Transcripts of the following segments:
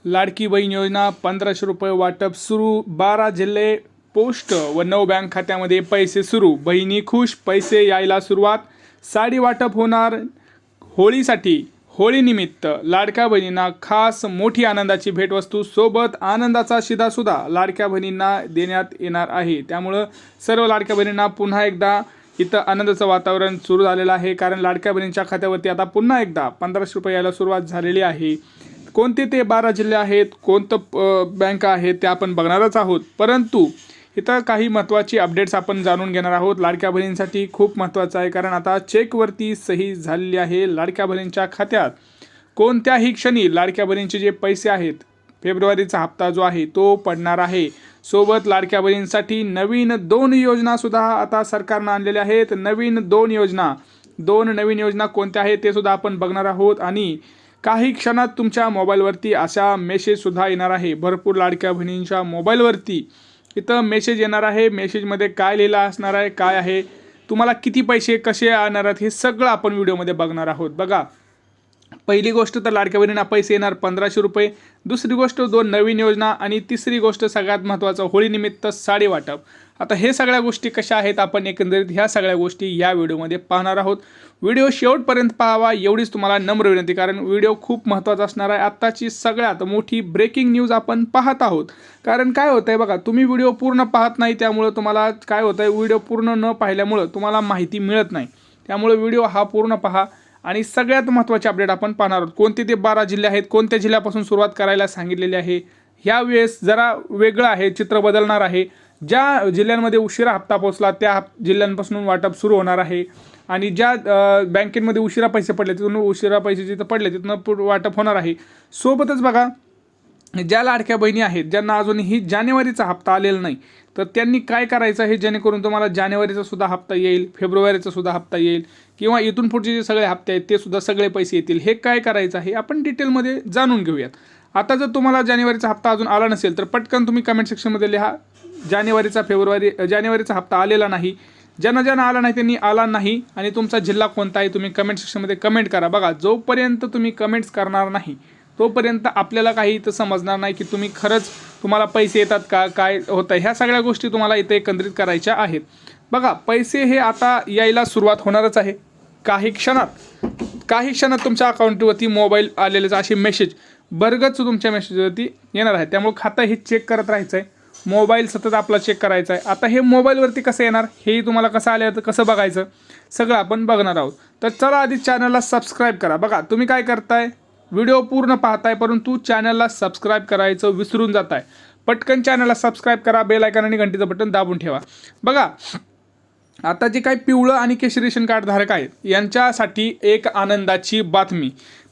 लाडकी बहीण योजना 1500 रुपये वाटप सुरू। 12 जिल्हे पोस्ट व 9 बँक खात्यामध्ये पैसे सुरू। बहिणी खुश, पैसे यायला सुरुवात। साडी वाटप होणार होळीसाठी। होळीनिमित्त लाडक्या बहिणींना खास मोठी आनंदाची भेटवस्तू सोबत आनंदाचा शिधासुद्धा लाडक्या बहिणींना देण्यात येणार आहे। त्यामुळं सर्व लाडक्या बहिणींना पुन्हा एकदा इथं आनंदाचं वातावरण सुरू झालेलं आहे, कारण लाडक्या बहिणींच्या खात्यावरती आता पुन्हा एकदा 1500 रुपये यायला सुरुवात झालेली आहे। कोणते ते 12 जिल्हे आहेत, कोणतं बँक आहेत ते आपण बघणारच आहोत, परंतु इथं काही महत्त्वाची अपडेट्स आपण जाणून घेणार आहोत। लाडक्या बहिणींसाठी खूप महत्त्वाचं आहे, कारण आता चेकवरती सही झालेली आहे। लाडक्या बहिणींच्या खात्यात कोणत्याही क्षणी लाडक्या बहिणींचे जे पैसे आहेत, फेब्रुवारीचा हप्ता जो आहे तो पडणार आहे। सोबत लाडक्या बहिणींसाठी नवीन 2 योजनासुद्धा आता सरकारनं आणलेल्या आहेत। नवीन 2 योजना कोणत्या आहेत ते सुद्धा आपण बघणार आहोत, आणि काही क्षणात तुमच्या मोबाईलवरती अशा मेसेजसुद्धा येणार आहे। भरपूर लाडक्या बहिणींच्या मोबाईलवरती इथं मेसेज येणार आहे। मेसेजमध्ये काय लिहिलं असणार आहे, काय आहे, तुम्हाला किती पैसे कसे येणार आहेत, हे सगळं आपण व्हिडिओमध्ये बघणार आहोत। बघा, पहिली गोष्ट तर लाडक्या बहिणींना पैसे येणार 1500 रुपये। दुसरी गोष्ट 2 नवीन योजना, आणि तिसरी गोष्ट सगळ्यात महत्त्वाचं होळीनिमित्त साडी वाटप। आता हे सगळ्या गोष्टी कशा आहेत, आपण एकंदरीत ह्या सगळ्या गोष्टी या व्हिडिओमध्ये पाहणार आहोत। व्हिडिओ शेवटपर्यंत पाहावा एवढीच तुम्हाला नम्र विनंती, कारण व्हिडिओ खूप महत्त्वाचा असणार आहे। आत्ताची सगळ्यात मोठी ब्रेकिंग न्यूज आपण पाहत आहोत। कारण काय होतं आहे बघा, तुम्ही व्हिडिओ पूर्ण पाहत नाही, त्यामुळं तुम्हाला काय होतं आहे, व्हिडिओ पूर्ण न पाहिल्यामुळं तुम्हाला माहिती मिळत नाही। त्यामुळे व्हिडिओ हा पूर्ण पहा, आणि सगळ्यात महत्त्वाचे अपडेट आपण पाहणार आहोत। कोणते ते 12 जिल्हे आहेत, कोणत्या जिल्ह्यापासून सुरुवात करायला सांगितलेली आहे, ह्यावेळेस जरा वेगळं आहे, चित्र बदलणार आहे। ज्या जिल्ह्यांमध्ये उशिरा हप्ता पोहोचला त्या जिल्ह्यांपासून वाटप सुरू होणार आहे, आणि ज्या बँकेमध्ये उशिरा पैसे पडले तिथून उशिरा पैसे जिथं पडले तिथून वाटप होणार आहे। सोबतच बघा, ज्या लाडक्या बहिणी आहेत ज्यांना अजूनही जानेवारीचा हप्ता आलेला नाही, तर त्यांनी काय करायचं आहे, जेणेकरून तुम्हाला जानेवारीचा सुद्धा हप्ता येईल, फेब्रुवारीचा सुद्धा हप्ता येईल, किंवा इथून पुढचे जे सगळे हप्ते आहेत ते सुद्धा सगळे पैसे येतील। हे काय करायचं आहे आपण डिटेलमध्ये जाणून घेऊयात। आता जर तुम्हाला जानेवारीचा हप्ता अजून आला नसेल तर पटकन तुम्ही कमेंट सेक्शनमध्ये लिहा, जानेवारीचा हप्ता आलेला नाही। ज्यांना आला नाही त्यांनी आला नाही, आणि तुमचा जिल्हा कोणता आहे तुम्ही कमेंट सेक्शनमध्ये कमेंट करा। बघा, जोपर्यंत तुम्ही कमेंट्स करणार नाही तोपर्यंत आपल्याला काही इथं समजणार नाही की तुम्हाला पैसे येतात का, काय होतं। ह्या सगळ्या गोष्टी तुम्हाला इथे एकत्रित करायच्या आहेत। बघा, पैसे हे आता यायला सुरुवात होणारच आहे। काही क्षणात तुमच्या अकाउंटवरती मोबाईल आलेलेच असे मेसेज बरगच तुमच्या मेसेजवरती येणार आहे। त्यामुळे खातं हे चेक करत राहायचं आहे, मोबाईल सतत आपला चेक करायचा आहे। आता हे मोबाईलवरती कसं येणार, हेही तुम्हाला कसं आलं तर कसं बघायचं, सगळं आपण बघणार आहोत। तर चला आधी चॅनलला सबस्क्राईब करा। बघा, तुम्ही काय करताय, व्हिडिओ पूर्ण पाहताय परंतु चॅनलला सबस्क्राईब करायचं विसरून जाताय। पटकन चॅनलला सबस्क्राईब करा, बेल आयकॉन आणि घंटीचं बटन दाबून ठेवा। बघा, आता जे काही पिवळं आणि केशरी रेशन कार्ड धारक आहेत यांच्यासाठी एक आनंदाची बातमी।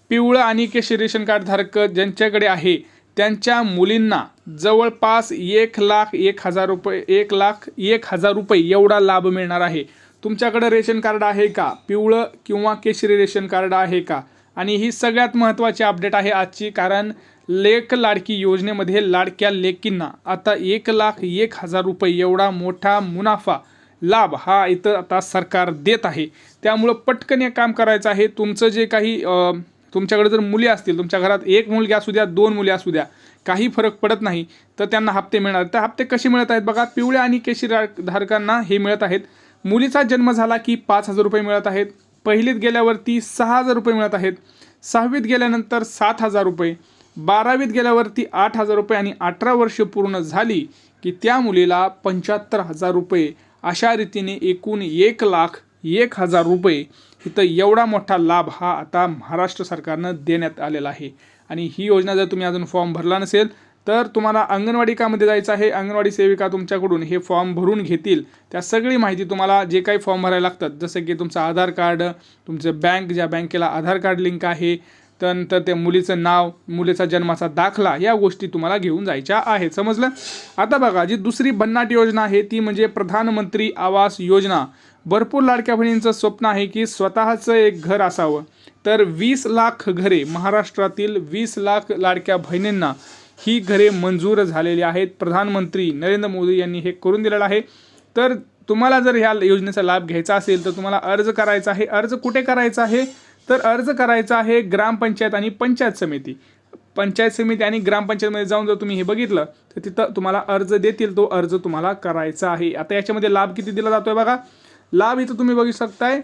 पिवळं आणि केशरी रेशन कार्ड धारक ज्यांच्याकडे आहे त्यांच्या मुलींना जवळपास 1,01,000 रुपये 1,01,000 रुपये एवढा लाभ मिळणार आहे। तुमच्याकडे रेशन कार्ड आहे का, पिवळं किंवा केशरी रेशन कार्ड आहे का, आणि ही सगळ्यात महत्त्वाची अपडेट आहे आजची, कारण लेक लाडकी योजनेमध्ये लाडक्या लेकींना आता 1,01,000 रुपये एवढा मोठा मुनाफा लाभ हा इथं आता सरकार देत आहे। त्यामुळं पटकन एक काम करायचं आहे, तुमचं जे काही तुमच्याकडे जर मुली असतील, तुमच्या घरात 1 मुलगी असू द्या 2 मुली असू द्या, काही फरक पडत नाही, तर त्यांना हप्ते मिळणार। तर हप्ते कसे मिळत आहेत बघा, पिवळ्या आणि केशरी धारकांना हे मिळत आहेत। मुलीचा जन्म झाला की 5,000 रुपये मिळत आहेत, पहिलीत गेल्यावरती 6,000 रुपये मिळत आहेत, 6वीत गेल्यानंतर 7,000 रुपये, 12वीत गेल्यावरती 8,000 रुपये, आणि 18 वर्ष पूर्ण झाली की त्या मुलीला 75,000 रुपये, अशा रीतीने एकूण 1,01,000 रुपये इथं एवढा मोठा लाभ हा आता महाराष्ट्र सरकारनं देण्यात आलेला आहे। आणि ही योजना जर तुम्ही अजून फॉर्म भरला नसेल तर तुम्हाला अंगणवाडी कामध्ये जायचं आहे। अंगणवाडी सेविका तुमच्याकडून हे फॉर्म भरून घेतील। त्या सगळी माहिती तुम्हाला जे काही फॉर्म भरायला लागतात, जसं की तुमचं आधार कार्ड, तुमचं ज्या बँकेला आधार कार्ड लिंक आहे, त्यानंतर त्या मुलीचं नाव, मुलीचा जन्माचा दाखला, या गोष्टी तुम्हाला घेऊन जायच्या आहेत। समजलं? आता बघा, जी दुसरी भन्नाट योजना आहे ती म्हणजे प्रधानमंत्री आवास योजना। भरपूर लाडक्या बहिणींचं स्वप्न आहे की स्वतःचं एक घर असावं, तर 20 लाख घरे, महाराष्ट्रातील 20 लाख लाडक्या बहिणींना ही घरे मंजूर झालेली आहेत। प्रधानमंत्री नरेंद्र मोदी यांनी हे करून दिलेलं आहे। तर तुम्हाला जर ह्या योजनेचा लाभ घ्यायचा असेल तर तुम्हाला अर्ज करायचा आहे। अर्ज कुठे करायचा आहे, तर अर्ज करायचा आहे ग्रामपंचायत आणि पंचायत समिती। पंचायत समिती आणि ग्रामपंचायतमध्ये जाऊन जर तुम्ही हे बघितलं तर तिथं तुम्हाला अर्ज देतील, तो अर्ज तुम्हाला करायचा आहे. आता याच्यामध्ये लाभ किती दिला जातोय बघा. लाभ इथं तुम्ही बघू शकताय,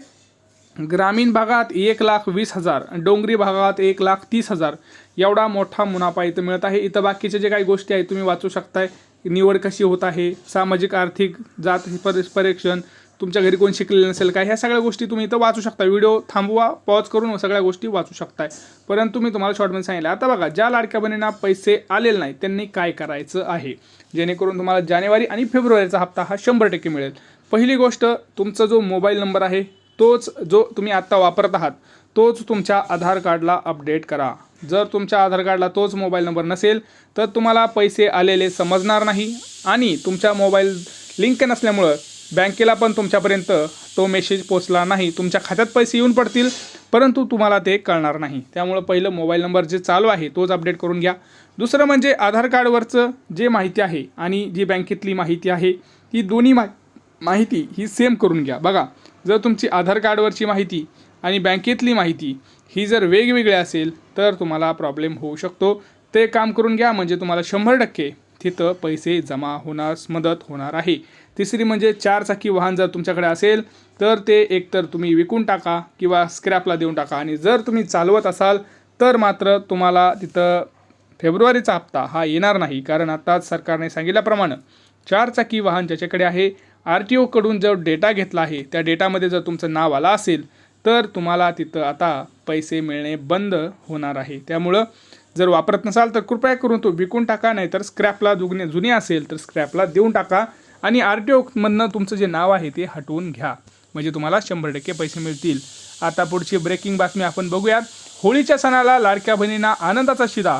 ग्रामीण भागात 1,20,000, डोंगरी भागात 1,30,000 एवढा मोठा मुनाफा इथं मिळत आहे. इथं बाकीचे जे काही गोष्टी आहेत तुम्ही वाचू शकताय. निवड कशी होत आहे, सामाजिक आर्थिक जात परीक्षण, तुमच्या घरी कोण शिकलेलं नसेल काय, ह्या सगळ्या गोष्टी तुम्ही इथं वाचू शकता. व्हिडिओ थांबवा, पॉज करून सगळ्या गोष्टी वाचू शकताय. परंतु मी तुम्हाला शॉर्टमध्ये सांगितलं. आता बघा, ज्या लाडक्या बहिणींना पैसे आलेले नाही त्यांनी काय करायचं आहे, जेणेकरून तुम्हाला जानेवारी आणि फेब्रुवारीचा हप्ता हा 100% मिळेल. पहिली गोष्ट, तुमचा जो मोबाईल नंबर आहे तोच जो तुम्ही आत्ता वापरत आहात तोच तुमच्या आधार कार्डला अपडेट करा. जर तुमच्या आधार कार्डला तोच मोबाईल नंबर नसेल तर तुम्हाला पैसे आलेले समजणार नाही आणि तुमच्या मोबाईल लिंक नसल्यामुळं बँकेला पण तुमच्यापर्यंत तो मेसेज पोचला नाही. तुमच्या खात्यात पैसे येऊन पडतील परंतु तुम्हाला ते कळणार नाही. त्यामुळं पहिलं मोबाईल नंबर जे चालू आहे तोच अपडेट करून घ्या. दुसरं म्हणजे आधार कार्डवरचं जे माहिती आहे आणि जी बँकेतली माहिती आहे ती दोन्ही माहिती ही सेम करून घ्या. बघा, जर तुमची आधार कार्डवरची माहिती आणि बँकेतली माहिती ही जर वेगवेगळी असेल तर तुम्हाला प्रॉब्लेम होऊ शकतो. ते काम करून घ्या म्हणजे तुम्हाला 100% तिथं पैसे जमा होण्यास मदत होणार आहे. तिसरी म्हणजे 4 चाकी वाहन जर तुमच्याकडे असेल तर ते एकतर तुम्ही विकून टाका किंवा स्क्रॅपला देऊन टाका. आणि जर तुम्ही चालवत असाल तर मात्र तुम्हाला तिथं फेब्रुवारीचा हप्ता हा येणार नाही. कारण आताच सरकारने सांगितल्याप्रमाणे 4 चाकी वाहन ज्याच्याकडे आहे, RTO कडून जो डेटा घेतला आहे त्या डेटामध्ये जर तुमचं नाव आलं असेल तर तुम्हाला तिथं आता पैसे मिळणे बंद होणार आहे. त्यामुळं जर वापरत नसाल तर कृपया करून तो विकून टाका, नाहीतर स्क्रॅपला जुनी असेल तर स्क्रॅपला देऊन टाका आणि RTO मधनं तुमचं जे नाव आहे ते हटवून घ्या म्हणजे तुम्हाला 100% पैसे मिळतील. आता पुढची ब्रेकिंग बातमी आपण बघूयात. होळीच्या सणाला लाडक्या बहिणींना आनंदाचा शिदा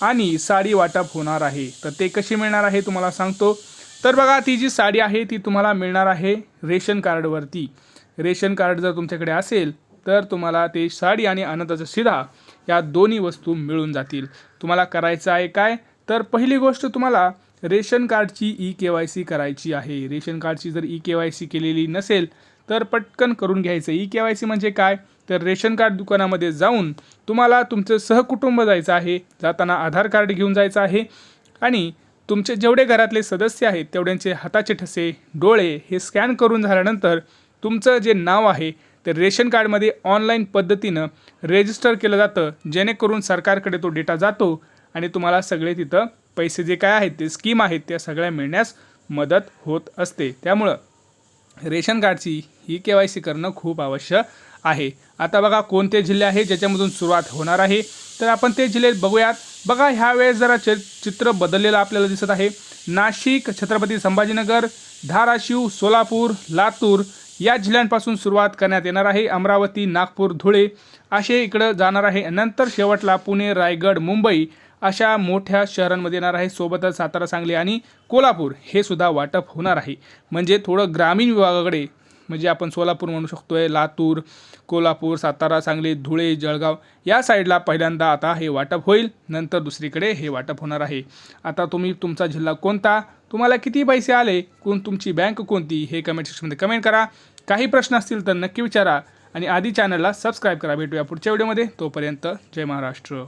आणि साडी वाटप होणार आहे. तर ते कशी मिळणार आहे तुम्हाला सांगतो. तर बघा, ती जी साडी आहे ती तुम्हाला मिळणार आहे रेशन कार्डवरती. रेशन कार्ड जर तुमच्याकडे असेल तर तुम्हाला ते साडी आणि आनंदाचा शिधा या दोन्ही वस्तू मिळून जातील. तुम्हाला करायचं आहे काय, तर पहिली गोष्ट तुम्हाला रेशन कार्डची EKYC करायची आहे. रेशन कार्डची जर EKYC केलेली नसेल तर पटकन करून घ्यायचं. EKYC म्हणजे काय, तर रेशन कार्ड दुकानामध्ये जाऊन तुम्हाला तुमचं सहकुटुंब जायचं आहे. जाताना आधार कार्ड घेऊन जायचं आहे आणि तुमचे जेवढे घरातले सदस्य आहेत तेवढ्यांचे हाताचे ठसे, डोळे हे स्कॅन करून झाल्यानंतर तुमचं जे नाव आहे ते रेशन कार्डमध्ये ऑनलाईन पद्धतीनं रेजिस्टर केलं जातं, जेणेकरून सरकारकडे तो डेटा जातो आणि तुम्हाला सगळे तिथं पैसे जे काय आहेत ते स्कीम आहेत त्या सगळ्या मिळण्यास मदत होत असते. त्यामुळं रेशन कार्डची EKYC करणं खूप आवश्यक आहे. आता बघा, कोणते जिल्हे आहेत ज्याच्यामधून सुरुवात होणार आहे तर आपण ते जिल्हे बघूयात. बघा, ह्यावेळेस जरा चित्र बदललेलं आपल्याला दिसत आहे. नाशिक, छत्रपती संभाजीनगर, धाराशिव, सोलापूर, लातूर या जिल्ह्यांपासून सुरुवात करण्यात येणार आहे. अमरावती, नागपूर, धुळे असे इकडं जाणार आहे. नंतर शेवटला पुणे, रायगड, मुंबई अशा मोठ्या शहरांमध्ये येणार आहे. सोबतच सातारा, सांगली आणि कोल्हापूर हे सुद्धा वाटप होणार आहे. म्हणजे थोडं ग्रामीण विभागाकडे, म्हणजे आपण सोलापूर म्हणू शकतोय, लातूर, कोल्हापूर, सातारा, सांगली, धुळे, जळगाव या साईडला पहिल्यांदा आता हे वाटप होईल. नंतर दुसरीकडे हे वाटप होणार आहे. आता तुम्ही तुमचा जिल्हा कोणता, तुम्हाला किती पैसे आले, तुमची बँक कोणती हे कमेंट सेक्शनमध्ये कमेंट करा. काही प्रश्न असतील तर नक्की विचारा आणि आधी चॅनलला सबस्क्राईब करा. भेटूया पुढच्या व्हिडिओमध्ये. तोपर्यंत जय महाराष्ट्र.